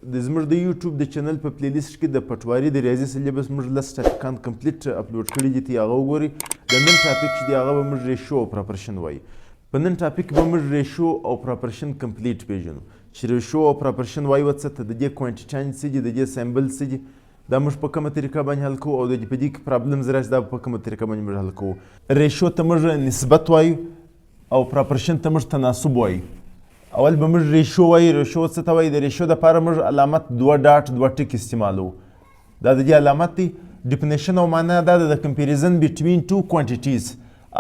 د زموږ د یوټیوب د چینل په پلی لیست کې د پټواري د ریاضي سلیبس موږ 10 ټاپکان کمپلیټ اپلوډ کړي دي، هغه وګورئ. د نن ټاپک چې دی هغه به موږ ریشو او پراپرشن وایي. په نن ټاپک به موږ ریشو او پراپرشن کمپلیټ پیژنو. چې ریشو او پراپرشن وایي څه ته، د دې کوانټیټیان څه دي، د دې سمبل څه دي، دا موږ په کومه طریقه باندې حل کوو، او د په دې کې پرابلمز راشي دا په کومه طریقه باندې موږ حل کوو. ریشو ته موږ نسبت وایو او پراپرشن ته موږ تناسب وایو. اول به موږ ریشو وایو. ریشو څه ته وایي؟ د ریشو دپاره موږ علامت 2 ډاټ 2 ټک استعمالوو. دا د دې علامت دی. ډیفینیشن او معنا دا ده د کمپیریزن بټوین 2 کوانټیټیز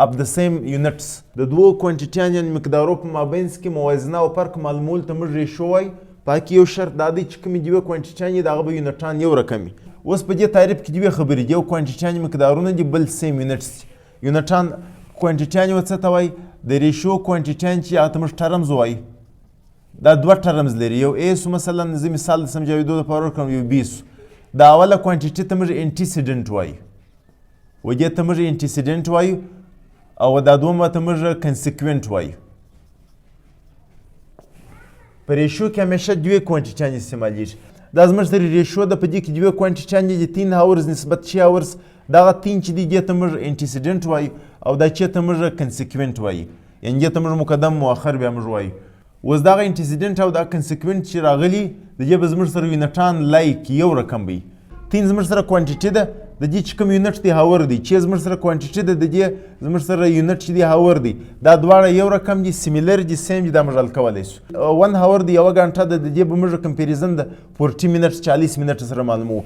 of the same units. د دوو کوانټیټیانو یعنې مقدارو په مابینځ کې موازنه او فرق معلومولو ته موږ ریشو وایو. په کې یو شرط دا دی چې کومې دوې کوانټیټیان دي د هغه به یونټان یو رقم وي. اوس په دې تعریف کې دوې خبرې دي، یو کوانټیټیان مقدارونه دي، بل سیم یونټس دي. یونټان کوانټیټیان څه ته وایي؟ د ریشو کوانټیټیان چې هغه ته موږ ټرمز وایو، دا 2 ټرمز لري. یو ا سو مثلا زه مثال د سمجاویدو دپاره ورکړم، یو بي سو. دا اوله کوانټیټي ته موږ انټیسیډنټ وایو، و دې ته موږ انټیسیډنټ وایو، او دا دومره ته موږ کنسیکوینټ وایو. په ریشو کې همیشه دوې کوانټیټیانې استعمالیږي. دا زموږ سره ریشو ده، په دې کې دوې کوانټیټیانې دي، 3 هاورز نسبت 6 هاورز. دغه 3 چې دي دې ته موږ انټیسیډنټ وایو، او دا چې ته موږ کنسیکوینټ وایو، یعنې دې ته موږ مقدم مؤخر بیا موږ وایو. اوس دغه انټیسیډنټ او دا کنسیکوینټ چې راغلي د دې به زموږ سره یونټان لایک یو رقم وي. 3 زموږ سره کوانټیټي ده، د دې چې کوم یونټ دی هاور دی. چې زموږ سره کوانټیټي ده، د دې زموږ سره یونټ چې دی هاور دی. دا دواړه یو رقم دي، سیمیلر دي، سیم دي، دا موږ حل کولی شو. 1 هاور دی، یوه ګنټه ده، د دې به موږ کمپیریزن د 40 منټ 40 منټ سره معلومو.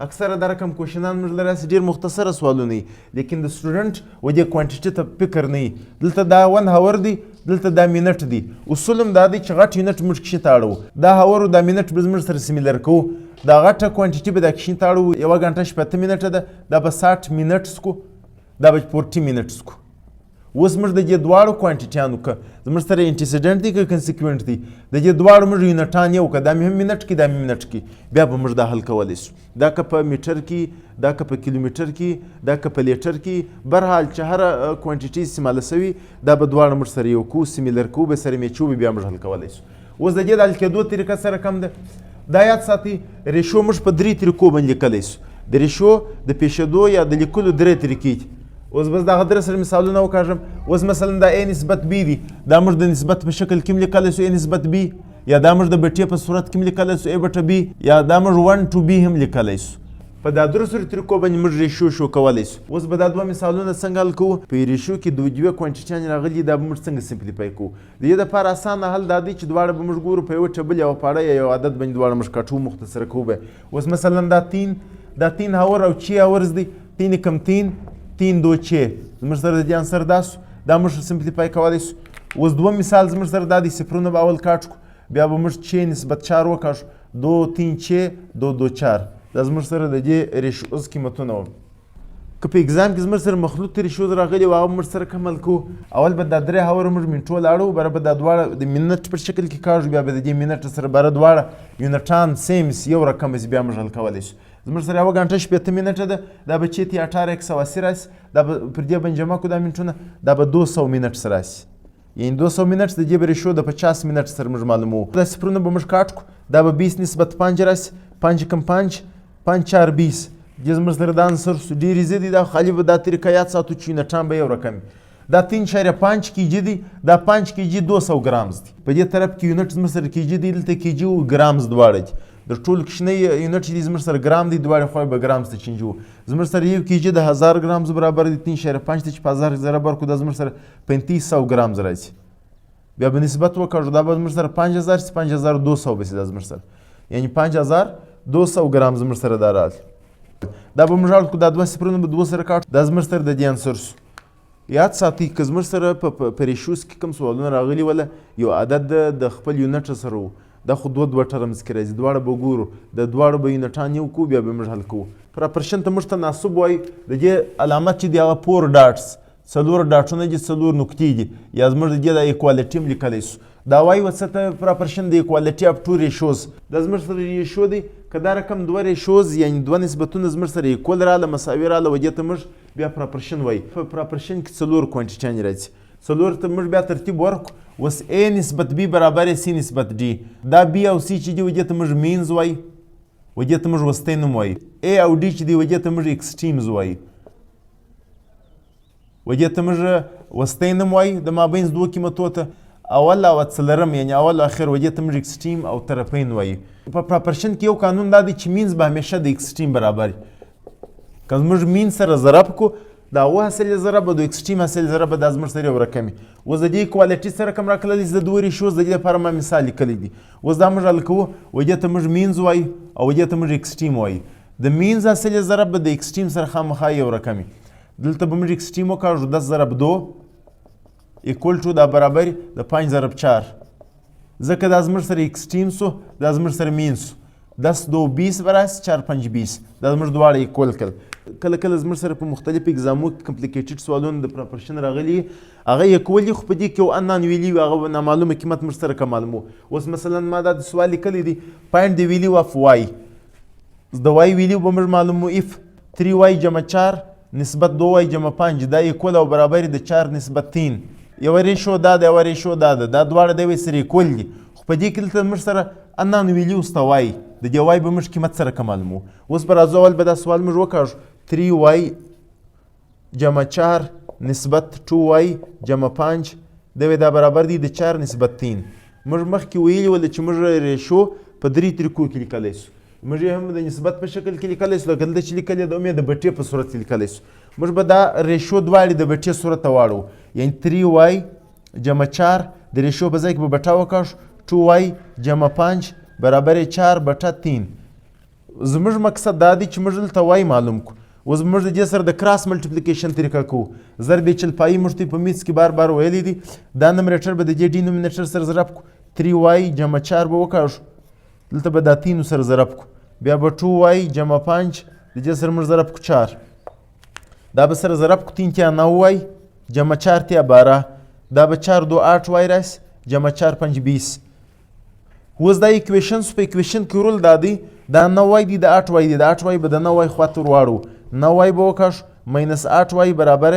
اکثره دا رقم کوشنان موږ له راسه ډېر مختصره سوالونه وي، لیکن د سټوډنټ و دې کوانټیټي ته فکر نه وي. دلته دا 1 هاور دی، دلته دا منټ دی. اصول هم دا دی چې غټ یونټ موږ کښې ته اړوو، دا هاور او دا منټ به زموږ سره سیمیلر کوو. دا غټه کوانټیټي به دا کښې ته اړوو، یوه ګنټه 60 منټه ده، دا به 60 منټس کو، دا به 40 منټس کو. اوس موږ د دې دواړو کوانټیټیانو که زموږ سره انټیسیډنټ دی که کنسیکوینټ دی، د دې دواړو موږ یونټان یو که، دا مې هم منټ کې، دا مې منټ کې، بیا به موږ دا حل کولی شو. دا که په میټر کې، دا که په کیلومیټر کې، دا که په لیټر کې، برحال چې هره کوانټیټي استعماله شوي دا به دواړه موږ سره یو کو، سیمیلر کو، به سره میچو، به بیا موږ حل کولی شو. اوس د دې د حل کېدو طریقه سره کم ده. دا یاد ساتئ، ریشو موږ په 3 طریقو باندې لیکلی شو. د ریشو د پیښېدو یا د لیکلو 3 طریقې دي. اوس بس دغه 3 سره مثالونه وکاږم. اوس مثلا دا a نسبت b دی، دا موږ د نسبت په شکل کې هم لیکلی شو a نسبت b، یا دا موږ د بټې په صورت کې هم لیکلی شو a بټه b، یا دا موږ 1 to b هم لیکلی شو. په دا 3 طریقو باندې موږ ریشو شو کولی شو. اوس به دا 2 مثالونه څنګه حل کوو؟ په ریشو کې دوه کوانټیټیانې راغلي، دا به موږ څنګه سمپلیفای کوو؟ د دې دپاره اسانه حل دا دی چې دواړه به موږ ګورو په یوه ټبل یا پاړه یا یو عدد باندې دواړه موږ کاټو، مختصره کوو به. اوس مثلا دا 3 هاور او 6 هاورز دی. 3 کم 3 2 6 زموږ سره د دې انسر دا شو، دا موږ سمپلیفای کولی شو. اوس 2 مثال زموږ سره دا دی، صفرونه به اول کاټ کړو، بیا به موږ 6 نسبت 4 وکاږو، 2 3 6 2 2 4. دا زموږ سره د دې ریشوز قیمتونه وو. که په اګزام کې زموږ سره مخلوط ریشوز راغلي وو، هغه موږ سره کوم حل کوو؟ اول به دا 3 هاوره موږ منټو لاړو، بره به دا دواړه د منټ په شکل کې کاږو، بیا به د دې منټ سره بره دواړه یونټان سیمس یو رقم بیا موږ حل کولی شو. زموږ سره یوه ګنټه 60 منټه ده، دا به چیتې 18 180 راشي، دا به پر دې باندې جمع کړو دا منټونه، دا به 200 منټس راشي. یعنې 200 منټس د دې به ریشو د 50 منټ سره موږ معلوموو. دا صفرونه به موږ کاټ کړو، دا به 20 نسبت 5 راشي، 5 کم 5 5 4 20. دې زموږ سره دا انسر شو. ډېرې زه دي، دا خالي به دا طریقه یاد ساتو چې یونټان به یو رقم وي. دا 3.5 کیجي دی، دا 5 کیجي 200 ګرامز دی. په دې طرف کې یونټ زموږ سره کیجي دی، دلته کیجي او ګرامز دواړه دي. د ټولو کوچنی یونټ چې دی زموږ سره ګرام دی، دواړه خواوې به ګرامز ته چینجوو. زموږ سره 1 کیجي د 1000 ګرامز برابر دی. 3.5 ته چې په 1000 ضرب ورکړو، دا زموږ سره 3500 ګرامز راځي. بیا به نسبت وکړو، دا به زموږ سره 5000 چې 5200 به شي دا زموږ سره، یعنې 5200 ګرام زموږ سره دا راغلي. دا به موږ حل کړو، دا 2 صفرونه به 2 سره کاټو، دا زموږ سره د دې انسر شو. یاد ساتئ که زموږ سره په ریشوز کې کوم سوالونه راغلي وله، یو عدد د خپل یونټ سره و، دا خو 2 ټرمز کې راځي، دواړه به ګورو، د دواړو به یونټان یو کوو، بیا به موږ حل کوو. پراپرشن ته موږ تناسب وایي. د دې علامت چې دی هغه 4 ډاټس، 4 ډاټونه دي، 4 نقطې دي، یا زموږ د دې د ایکوالټي هم لیکلی شو. دا وایي څه ته؟ پراپرشن د ایکوالټي اف 2 ریشوز. دا زموږ سره ریشو دی، که دا رقم 2 ریشوز یعنې 2 نسبتونه زموږ سره ایکول راغله، مساوي راغله، و دې ته موږ بیا پراپرشن وایي. په پراپرشن کې 4 کوانټیټیانې راځي. 4 ته موږ بیا ترتیب ورکړو. اوس A نسبت B برابر C نسبت D. دا B او C چې دی و دې ته موږ مینز وایي و دې ته موږ وسطی نوم وایي. A او D چې دی و دې ته موږ اکسټریمز وایي و دې ته موږ وسطی نوم وایي د مابین دوو قیمتو ته. اول او څلرم یعنی اول او اخر و دې ته موږ اکسټریم او طرفین وایي. په پراپرشن کې یو قانون دا دی چې مینز به همیشه د اکسټریم برابر وي. که موږ مین سره ضرب کو دا اوه حاصل ضرب د اکسټریم حاصل ضرب دا زموږ سره یو رقم وي. اوس د دې کوالټي سره کوم راکړلی چې د دوه ریشوز د دې لپاره ما مثال لیکلی دي. اوس دا موږ حل کوو و دې ته موږ مینز وایي او دې ته موږ اکسټریم وایي. د مینز حاصل ضرب د اکسټریم سره خامخا یو رقم وي. دلته به موږ اکسټریم وکاږو 10 ضرب 2 equal to دا برابر د 5 ضرب 4 ځکه دا زموږ سره اکسټریم سو دا زموږ سره مین سو 10 2 20 برابر 4 5 20 دا زموږ دواړه ایکول کړل. کله کله زموږ سره په مختلفو اگزامو کې کمپلیکیټډ سوالونه د پراپرشن راغلي هغه ایکول دي خو په دې کې یو ان ویلي وي هغه نامعلومه قیمت موږ سره که معلومو. اوس مثلا ما دا د سوال لیکلی دی find the value of y د y ویلیو به موږ معلومو if 3y جمع 4 نسبت 2y جمع 5 دا ایکول او برابر د 4 نسبت 3 یو ریشو دا د یو ریشو دا د دا دواړه د یوې سره ایکول دي خو په دې کې دلته موږ سره ان ویلیو سته وای د دې وای به موږ قیمت سره که معلومو. اوس به راځو اول به دا سوال موږ وکړو 3y جمع 4 نسبت 2y جمع 5 دا برابر دی د 4 نسبت 3. موږ مخکې ویلي ول چې موږ ریشو په درې طریقو کې لیکلی سو. موږ یې هم د نسبت په شکل کې لیکلی سو لکه دلته چې لیکلی د د بټې په صورت کې لیکلی سو. موږ به دا ریشو دواړې د بټې صورت ته واړو یعنی 3y جمع 4 د ریشو په ځای کې به بټه وکړو 2y جمع 5 برابر 4 بټه 3. زموږ مقصد دا دی چې موږ دلته y معلوم کړو. اوس موږ د دې سره د کراس ملټیپلیکیشن طریقه کوو. ضرب چلپایي موږ ته په میز کې بار بار ویلی دي دا نومریټر به د دې ډینومینیټر سره ضرب کړو 3y جمع 4 به وکړو دلته به دا 3 سره ضرب کړو بیا به 2y جمع 5 د دې سره موږ ضرب کړو 4 دا به سره ضرب کړو 3 تیا 9y جمع 4 تیا 12 دا به 4 2 8y راسي جمع 4 5 20. اوس دا ایکویشنز په ایکویشن کې رول دا دی دا 9y دی د 8y دی د 8y به د 9y خواته ورواړو 9y به وکړو ماینس 8y برابر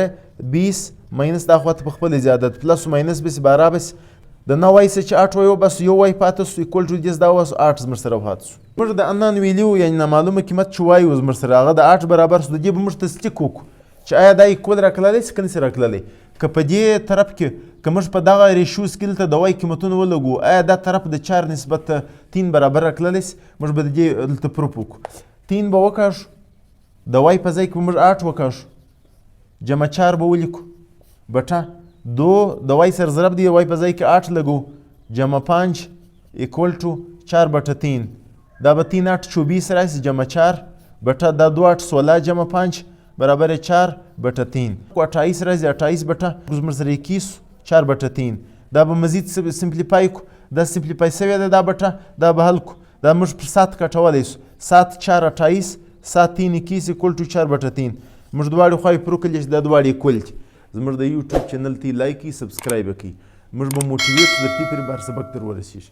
20 ماینس دا خواته په خپل زیادت پلس ماینس بس برابر د 9y څخه چې 8y وبس یو y پاتې سو ایکوال ټو دې دا وس 8 زموږ سره پاتې سو. موږ د ان ویلیو یعنی نامعلومه قیمت چې y اوس موږ سره هغه د 8 برابر سو د دې به موږ تصدیق وکړو چې آیا دا ایکوال راکړلی چې که نسي راکړلی. که په دې طرف کې که موږ په دغه ریشوز کې دلته د y قیمتونه ولګو آیا دا طرف د 4 نسبت 3 برابر راکړلی سي موږ به د دې دلته پروف وکړو. 3 به وکړو د y په ځای کې به موږ 8 وکړو جمع 4 به ولیکو بټه 2 د y سره ضرب دی د y په ځای کې 8 لګو جمع 5 ایکوال ټو 4 بټه 3 دا به 3 8 24 راسي جمع 4 بټه دا 2 8 16 جمع 5 برابر 4 بټه 3 28 راسي 28 بټه موږ سره 21 4 بټه 3 دا به مزید سمپلیفای کو دا سمپلیفای شوی ده دا بټه دا به حل کو دا موږ پر 7 کټولی سو 7 4 28 7 3 21 ایکوال ټو 4 بټه 3 موږ دواړې خواوې پرو کړلې چې دا دواړې ایکول دي. زموږ د یوټیوب چینل ته لایک کړئ سبسکرایب کړئ موږ به موټیویټ درتې پرې بهر سبق در ورسیږي.